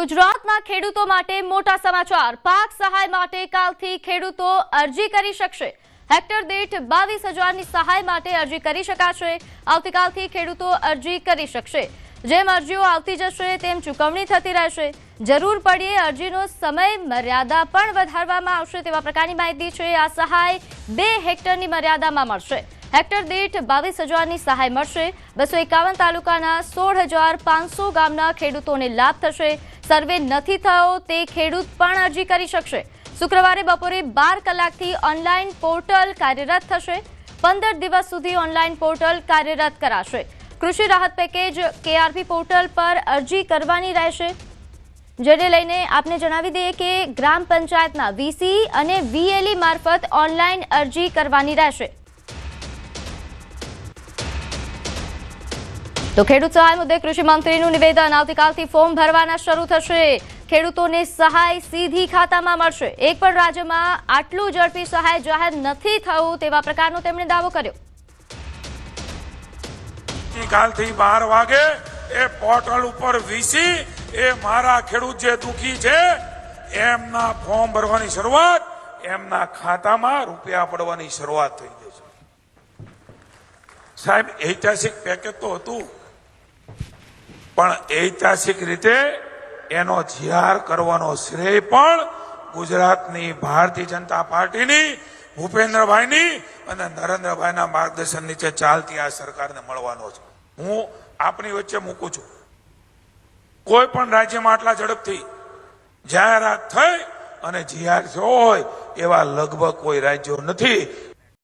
ગુજરાતના ખેડૂતો માટે મોટા સમાચાર। પાક સહાય માટે કાલથી ખેડૂતો અરજી કરી શકશે। હેક્ટર દીઠ 22,000ની સહાય માટે અરજી કરી શકાશે। આવતીકાલથી ખેડૂતો અરજી કરી શકશે। જેમ અરજીઓ આવતી જશે તેમ ચૂકવણી થતી રહેશે। જરૂર પડે અરજીનો સમય મર્યાદા પણ વધારવામાં આવશે તેવા પ્રકારની માહિતી છે। આ સહાય 2 હેક્ટરની મર્યાદામાં મળશે। હેક્ટર દીઠ 22,000ની સહાય મળશે। 251 તાલુકાના 16,500 ગામના ખેડૂતોને લાભ થશે। સર્વે નથી થયો તે ખેડૂત પણ અરજી કરી શકશે। શુક્રવારે બપોરે 12 કલાકથી ઓનલાઈન પોર્ટલ કાર્યરત થશે। 15 દિવસ સુધી ઓનલાઈન પોર્ટલ કાર્યરત કરાશે। કૃષિ રાહત પેકેજ કેઆરપી પોર્ટલ પર અરજી કરવાની રહેશે। જેને લઈને આપને જણાવી દઈએ કે ગ્રામ પંચાયતના વીસી અને વીએલઈ મારફત ઓનલાઈન અરજી કરવાની રહેશે। તો ખેડૂત સહાય મુદ્દે કૃષિ મંત્રીનું નિવેદન। આવતીકાલથી ફોર્મ ભરવાના શરૂ થશે। ખેડૂતોને સહાય સીધી ખાતામાં મળશે। એક પણ રાજ્યમાં આટલું ઝડપી સહાય જાહેર નથી થયું તેવા પ્રકારનો તેમણે દાવો કર્યો। કાલથી 12 વાગે એ પોર્ટલ ઉપર વીસી એ મારા ખેડૂત જે દુખી છે એમના ફોર્મ ભરવાની શરૂઆત, એમના ખાતામાં રૂપિયા પડવાની શરૂઆત થઈ જશે। સાહેબ, ઐતિહાસિક પેકેજ તો હતું, પણ ઐતિહાસિક રીતે એનો જીઆર કરવાનો શ્રેય પણ ગુજરાતની ભારતીય જનતા પાર્ટીની, ભૂપેન્દ્રભાઈની અને નરેન્દ્રભાઈના માર્ગદર્શન નીચે ચાલતી આ સરકારને મળવાનો છે। હું આપની વચ્ચે મૂકું છું, કોઈ પણ રાજ્યમાં આટલા ઝડપથી જાહેરાત થઈ અને જીઆર થયો હોય એવા લગભગ કોઈ રાજ્યો નથી।